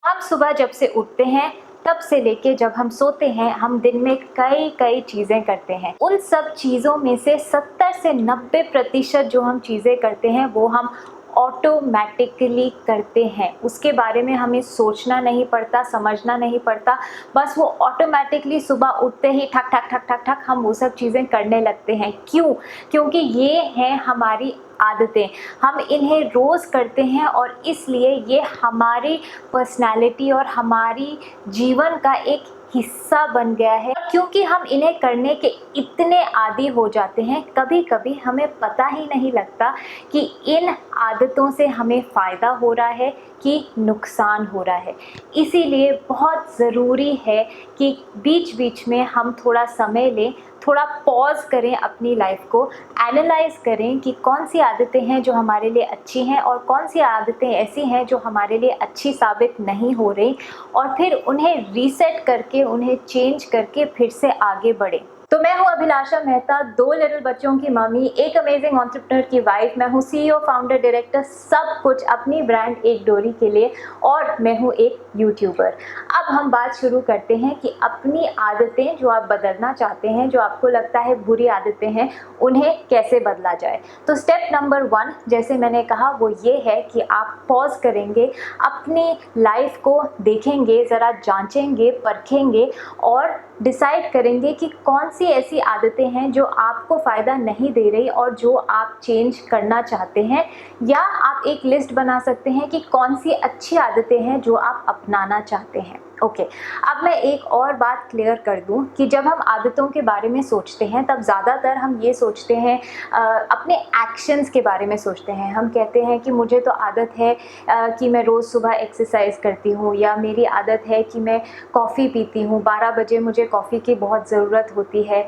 हम सुबह जब से उठते हैं तब से लेके जब हम सोते हैं, हम दिन में कई कई चीज़ें करते हैं। उन सब चीज़ों में से 70 से 90% जो हम चीज़ें करते हैं वो हम ऑटोमेटिकली करते हैं। उसके बारे में हमें सोचना नहीं पड़ता, समझना नहीं पड़ता, बस वो ऑटोमेटिकली सुबह उठते ही ठक ठक ठक ठक ठक हम वो सब चीज़ें करने लगते हैं। क्यों? क्योंकि ये हैं हमारी आदतें। हम इन्हें रोज़ करते हैं और इसलिए ये हमारी पर्सनैलिटी और हमारी जीवन का एक हिस्सा बन गया है। क्योंकि हम इन्हें करने के इतने आदी हो जाते हैं, कभी कभी हमें पता ही नहीं लगता कि इन आदतों से हमें फ़ायदा हो रहा है कि नुकसान हो रहा है। इसीलिए बहुत ज़रूरी है कि बीच बीच में हम थोड़ा समय लें, थोड़ा पॉज़ करें, अपनी लाइफ को एनालाइज़ करें कि कौन सी आदतें हैं जो हमारे लिए अच्छी हैं और कौन सी आदतें ऐसी हैं जो हमारे लिए अच्छी साबित नहीं हो रही, और फिर उन्हें रीसेट करके, उन्हें चेंज करके फिर से आगे बढ़ें। तो मैं हूँ अभिलाषा मेहता, 2 लिटिल बच्चों की मम्मी, एक अमेजिंग एंटरप्रेन्योर की वाइफ। मैं हूँ CEO, फाउंडर, डायरेक्टर, सब कुछ अपनी ब्रांड एक डोरी के लिए, और मैं हूँ एक यूट्यूबर। अब हम बात शुरू करते हैं कि अपनी आदतें जो आप बदलना चाहते हैं, जो आपको लगता है बुरी आदतें हैं, उन्हें कैसे बदला जाए। तो स्टेप नंबर 1, जैसे मैंने कहा, वो ये है कि आप पॉज करेंगे, अपनी लाइफ को देखेंगे, ज़रा जांचेंगे, परखेंगे और डिसाइड करेंगे कि कौन सी ऐसी आदतें हैं जो आपको फ़ायदा नहीं दे रही और जो आप चेंज करना चाहते हैं। या आप एक लिस्ट बना सकते हैं कि कौन सी अच्छी आदतें हैं जो आप अपनाना चाहते हैं। ओके, अब मैं एक और बात क्लियर कर दूं कि जब हम आदतों के बारे में सोचते हैं तब ज़्यादातर हम ये सोचते हैं, अपने एक्शंस के बारे में सोचते हैं। हम कहते हैं कि मुझे तो आदत है कि मैं रोज़ सुबह एक्सरसाइज करती हूँ, या मेरी आदत है कि मैं कॉफ़ी पीती हूँ, 12 बजे मुझे कॉफ़ी की बहुत ज़रूरत होती है।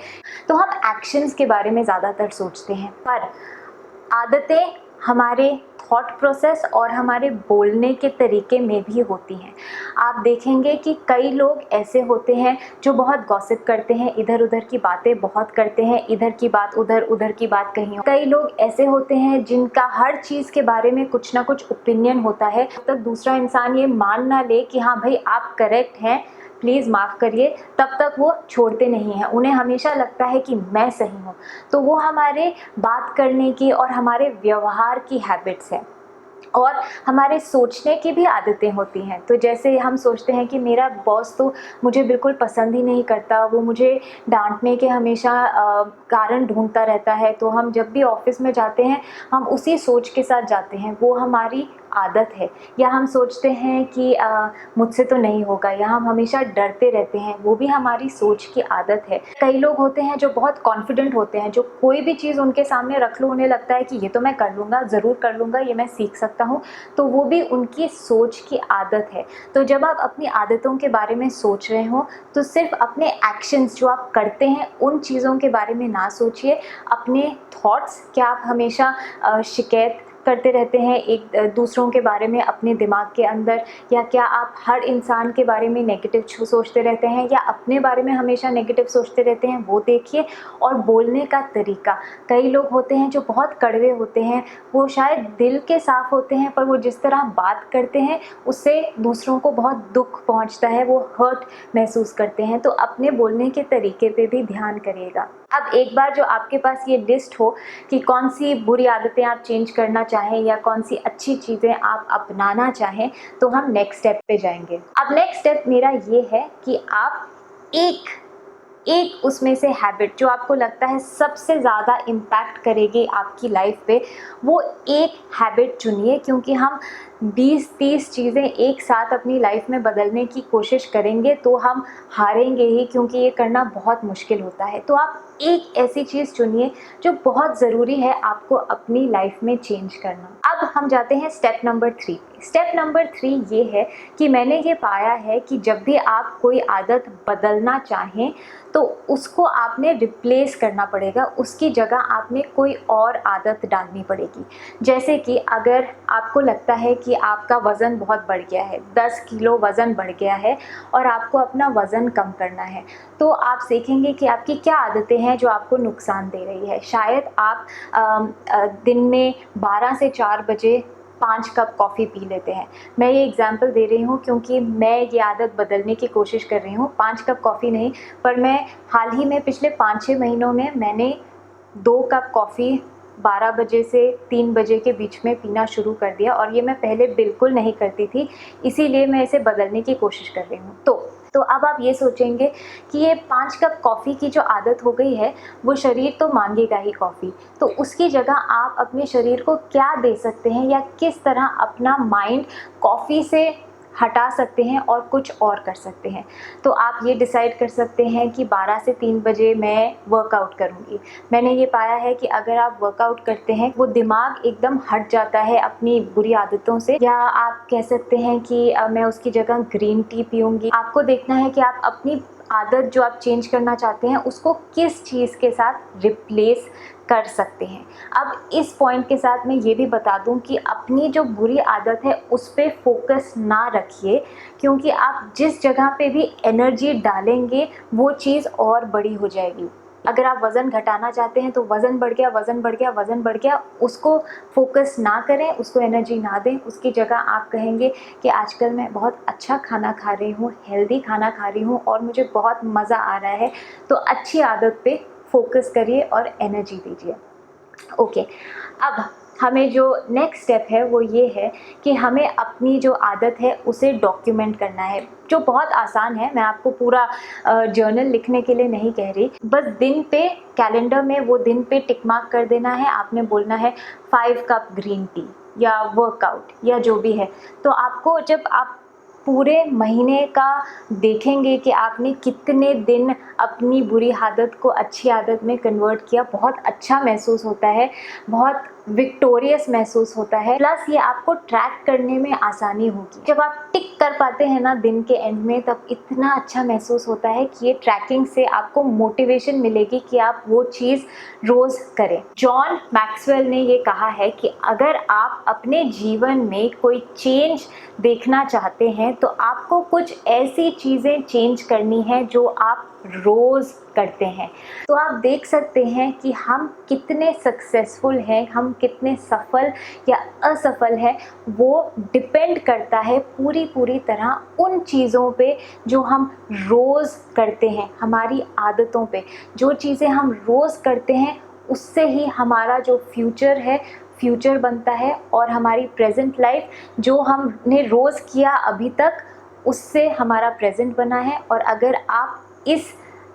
तो हम एक्शंस के बारे में ज़्यादातर सोचते हैं, पर आदतें हमारे थॉट प्रोसेस और हमारे बोलने के तरीके में भी होती हैं। आप देखेंगे कि कई लोग ऐसे होते हैं जो बहुत गॉसिप करते हैं, इधर उधर की बातें बहुत करते हैं, इधर की बात उधर, उधर की बात कहीं। कई लोग ऐसे होते हैं जिनका हर चीज़ के बारे में कुछ ना कुछ ओपिनियन होता है। जब तक दूसरा इंसान ये मान ना ले कि हाँ भाई आप करेक्ट हैं, प्लीज़ माफ़ करिए, तब तक वो छोड़ते नहीं हैं। उन्हें हमेशा लगता है कि मैं सही हूँ। तो वो हमारे बात करने की और हमारे व्यवहार की हैबिट्स है, और हमारे सोचने की भी आदतें होती हैं। तो जैसे हम सोचते हैं कि मेरा बॉस तो मुझे बिल्कुल पसंद ही नहीं करता, वो मुझे डांटने के हमेशा कारण ढूंढता रहता है। तो हम जब भी ऑफिस में जाते हैं हम उसी सोच के साथ जाते हैं, वो हमारी आदत है। या हम सोचते हैं कि मुझसे तो नहीं होगा, या हम हमेशा डरते रहते हैं, वो भी हमारी सोच की आदत है। कई लोग होते हैं जो बहुत कॉन्फिडेंट होते हैं, जो कोई भी चीज़ उनके सामने रख लो उन्हें लगता है कि ये तो मैं कर लूँगा, ज़रूर कर लूँगा, ये मैं सीख सकता हूँ। तो वो भी उनकी सोच की आदत है। तो जब आप अपनी आदतों के बारे में सोच रहे हो तो सिर्फ अपने एक्शंस जो आप करते हैं उन चीज़ों के बारे में ना सोचिए। अपने थॉट्स, क्या आप हमेशा शिकायत करते रहते हैं एक दूसरों के बारे में अपने दिमाग के अंदर, या क्या आप हर इंसान के बारे में नेगेटिव सोचते रहते हैं, या अपने बारे में हमेशा नेगेटिव सोचते रहते हैं, वो देखिए। और बोलने का तरीका, कई लोग होते हैं जो बहुत कड़वे होते हैं, वो शायद दिल के साफ़ होते हैं, पर वो जिस तरह बात करते हैं उससे दूसरों को बहुत दुख पहुंचता है, वो हर्ट महसूस करते हैं। तो अपने बोलने के तरीके पे भी ध्यान करिएगा। अब एक बार जो आपके पास ये लिस्ट हो कि कौन सी बुरी आदतें आप चेंज करना चाहें या कौन सी अच्छी चीज़ें आप अपनाना चाहें, तो हम नेक्स्ट स्टेप पे जाएंगे। अब नेक्स्ट स्टेप मेरा ये है कि आप एक उसमें से हैबिट जो आपको लगता है सबसे ज़्यादा इम्पैक्ट करेगी आपकी लाइफ पे, वो एक हैबिट चुनिए। क्योंकि हम 20-30 चीज़ें एक साथ अपनी लाइफ में बदलने की कोशिश करेंगे तो हम हारेंगे ही, क्योंकि ये करना बहुत मुश्किल होता है। तो आप एक ऐसी चीज़ चुनिए जो बहुत ज़रूरी है आपको अपनी लाइफ में चेंज करना। अब हम जाते हैं स्टेप नंबर 3 पे। स्टेप नंबर 3 ये है कि मैंने ये पाया है कि जब भी आप कोई आदत बदलना चाहें तो उसको आपने रिप्लेस करना पड़ेगा, उसकी जगह आपने कोई और आदत डालनी पड़ेगी। जैसे कि अगर आपको लगता है कि आपका वज़न बहुत बढ़ गया है, 10 किलो वज़न बढ़ गया है और आपको अपना वज़न कम करना है, तो आप सीखेंगे कि आपकी क्या आदतें हैं जो आपको नुकसान दे रही है। शायद आप दिन में 12 से 4 बजे 5 कप कॉफ़ी पी लेते हैं। मैं ये एग्ज़ाम्पल दे रही हूँ क्योंकि मैं ये आदत बदलने की कोशिश कर रही हूँ। 5 कप कॉफ़ी नहीं, पर मैं हाल ही में पिछले 5-6 महीनों में मैंने 2 कप कॉफ़ी 12 बजे से 3 बजे के बीच में पीना शुरू कर दिया, और ये मैं पहले बिल्कुल नहीं करती थी, इसीलिए मैं इसे बदलने की कोशिश कर रही हूँ। तो अब आप ये सोचेंगे कि ये 5 कप कॉफ़ी की जो आदत हो गई है, वो शरीर तो मांगेगा ही कॉफ़ी, तो उसकी जगह आप अपने शरीर को क्या दे सकते हैं, या किस तरह अपना माइंड कॉफ़ी से हटा सकते हैं और कुछ और कर सकते हैं। तो आप ये डिसाइड कर सकते हैं कि 12 से 3 बजे मैं वर्कआउट करूँगी। मैंने ये पाया है कि अगर आप वर्कआउट करते हैं, वो दिमाग एकदम हट जाता है अपनी बुरी आदतों से, या आप कह सकते हैं कि मैं उसकी जगह ग्रीन टी पीऊँगी। आपको देखना है कि आप अपनी आदत जो आप चेंज करना चाहते हैं, उसको किस चीज़ के साथ रिप्लेस कर सकते हैं। अब इस पॉइंट के साथ मैं ये भी बता दूं कि अपनी जो बुरी आदत है उस पे फोकस ना रखिए, क्योंकि आप जिस जगह पे भी एनर्जी डालेंगे वो चीज़ और बड़ी हो जाएगी। अगर आप वज़न घटाना चाहते हैं तो वज़न बढ़ गया, वज़न बढ़ गया, वज़न बढ़ गया, उसको फोकस ना करें, उसको एनर्जी ना दें। उसकी जगह आप कहेंगे कि आजकल मैं बहुत अच्छा खाना खा रही हूँ, हेल्दी खाना खा रही हूँ और मुझे बहुत मज़ा आ रहा है, तो अच्छी आदत पे फोकस करिए और एनर्जी दीजिए। ओके, अब हमें जो नेक्स्ट स्टेप है वो ये है कि हमें अपनी जो आदत है उसे डॉक्यूमेंट करना है, जो बहुत आसान है। मैं आपको पूरा जर्नल लिखने के लिए नहीं कह रही, बस दिन पे कैलेंडर में वो दिन पे टिक मार्क कर देना है। आपने बोलना है 5 कप ग्रीन टी या वर्कआउट या जो भी है। तो आपको जब आप पूरे महीने का देखेंगे कि आपने कितने दिन अपनी बुरी आदत को अच्छी आदत में कन्वर्ट किया, बहुत अच्छा महसूस होता है, बहुत विक्टोरियस महसूस होता है, प्लस ये आपको ट्रैक करने में आसानी होगी। जब आप टिक कर पाते हैं ना दिन के एंड में, तब इतना अच्छा महसूस होता है कि ये ट्रैकिंग से आपको मोटिवेशन मिलेगी कि आप वो चीज़ रोज़ करें। जॉन मैक्सवेल ने ये कहा है कि अगर आप अपने जीवन में कोई चेंज देखना चाहते हैं तो आपको कुछ ऐसी चीज़ें चेंज करनी है जो आप रोज़ करते हैं। तो आप देख सकते हैं कि हम कितने सक्सेसफुल हैं, हम कितने सफल या असफल हैं, वो डिपेंड करता है पूरी तरह उन चीज़ों पे जो हम रोज़ करते हैं, हमारी आदतों पे। जो चीज़ें हम रोज़ करते हैं उससे ही हमारा जो फ्यूचर बनता है, और हमारी प्रेजेंट लाइफ जो हमने रोज़ किया अभी तक, उससे हमारा प्रेजेंट बना है। और अगर आप इस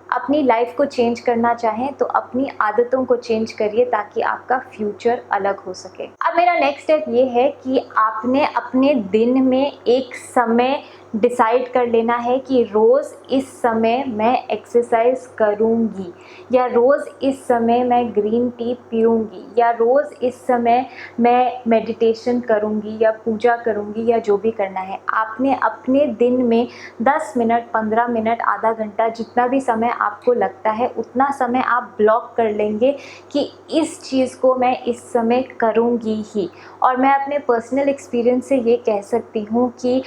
अपनी लाइफ को चेंज करना चाहें तो अपनी आदतों को चेंज करिए ताकि आपका फ्यूचर अलग हो सके। अब मेरा नेक्स्ट स्टेप ये है कि आपने अपने दिन में एक समय डिसाइड कर लेना है कि रोज़ इस समय मैं एक्सरसाइज करूँगी, या रोज़ इस समय मैं ग्रीन टी पीऊँगी, या रोज़ इस समय मैं मेडिटेशन करूँगी या पूजा करूँगी, या जो भी करना है। आपने अपने दिन में 10 मिनट, 15 मिनट, आधा घंटा, जितना भी समय आपको लगता है उतना समय आप ब्लॉक कर लेंगे कि इस चीज़ को मैं इस समय करूँगी ही। और मैं अपने पर्सनल एक्सपीरियंस से ये कह सकती हूँ कि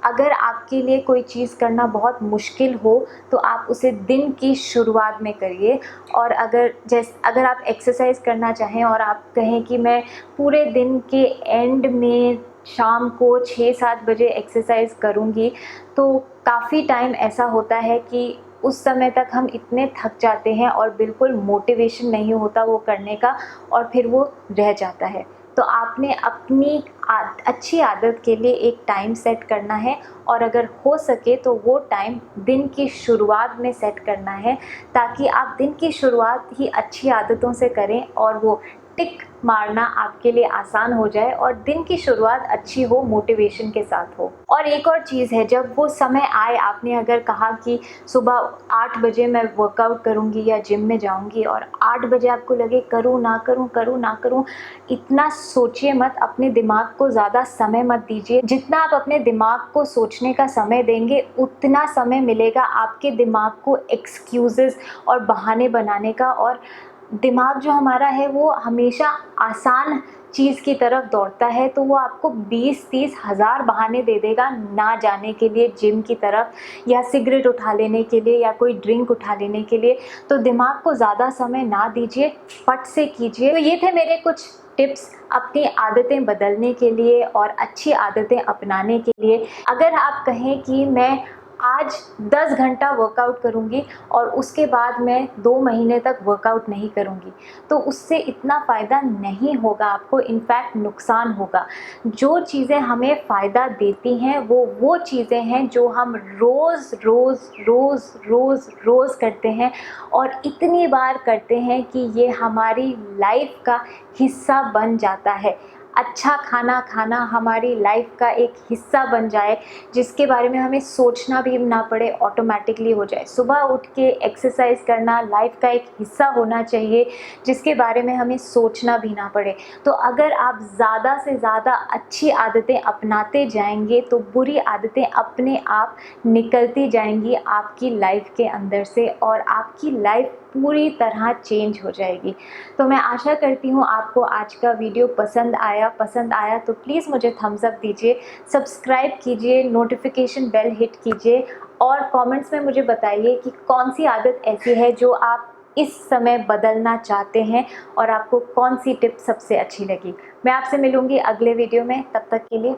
अगर आपके लिए कोई चीज़ करना बहुत मुश्किल हो तो आप उसे दिन की शुरुआत में करिए। और अगर आप एक्सरसाइज करना चाहें और आप कहें कि मैं पूरे दिन के एंड में शाम को 6-7 बजे एक्सरसाइज करूँगी, तो काफ़ी टाइम ऐसा होता है कि उस समय तक हम इतने थक जाते हैं और बिल्कुल मोटिवेशन नहीं होता वो करने का, और फिर वो रह जाता है। तो आपने अपनी अच्छी आदत के लिए एक टाइम सेट करना है, और अगर हो सके तो वो टाइम दिन की शुरुआत में सेट करना है, ताकि आप दिन की शुरुआत ही अच्छी आदतों से करें और वो टिक मारना आपके लिए आसान हो जाए और दिन की शुरुआत अच्छी हो, मोटिवेशन के साथ हो। और एक और चीज़ है, जब वो समय आए, आपने अगर कहा कि सुबह 8 बजे मैं वर्कआउट करूँगी या जिम में जाऊँगी, और 8 बजे आपको लगे करूँ ना करूँ, इतना सोचिए मत, अपने दिमाग को ज़्यादा समय मत दीजिए। जितना आप अपने दिमाग को सोचने का समय देंगे, उतना समय मिलेगा आपके दिमाग को एक्सक्यूज़ेस और बहाने बनाने का। और दिमाग जो हमारा है वो हमेशा आसान चीज़ की तरफ दौड़ता है तो वो आपको 20-30 हज़ार बहाने दे देगा ना जाने के लिए जिम की तरफ, या सिगरेट उठा लेने के लिए, या कोई ड्रिंक उठा लेने के लिए। तो दिमाग को ज़्यादा समय ना दीजिए, फट से कीजिए। तो ये थे मेरे कुछ टिप्स अपनी आदतें बदलने के लिए और अच्छी आदतें अपनाने के लिए। अगर आप कहें कि मैं आज 10 घंटा वर्कआउट करूँगी और उसके बाद मैं 2 महीने तक वर्कआउट नहीं करूँगी, तो उससे इतना फ़ायदा नहीं होगा आपको, इनफैक्ट नुकसान होगा। जो चीज़ें हमें फ़ायदा देती हैं वो चीज़ें हैं जो हम रोज़ रोज़ रोज़ रोज़ रोज़ करते हैं, और इतनी बार करते हैं कि ये हमारी लाइफ का हिस्सा बन जाता है। अच्छा खाना खाना हमारी लाइफ का एक हिस्सा बन जाए, जिसके बारे में हमें सोचना भी ना पड़े, ऑटोमेटिकली हो जाए। सुबह उठ के एक्सरसाइज करना लाइफ का एक हिस्सा होना चाहिए, जिसके बारे में हमें सोचना भी ना पड़े। तो अगर आप ज़्यादा से ज़्यादा अच्छी आदतें अपनाते जाएंगे तो बुरी आदतें अपने आप निकलती जाएंगी आपकी लाइफ के अंदर से, और आपकी लाइफ पूरी तरह चेंज हो जाएगी। तो मैं आशा करती हूँ आपको आज का वीडियो पसंद आया तो प्लीज़ मुझे थम्स अप दीजिए, सब्सक्राइब कीजिए, नोटिफिकेशन बेल हिट कीजिए, और कमेंट्स में मुझे बताइए कि कौन सी आदत ऐसी है जो आप इस समय बदलना चाहते हैं और आपको कौन सी टिप सबसे अच्छी लगी। मैं आपसे मिलूँगी अगले वीडियो में, तब तक के लिए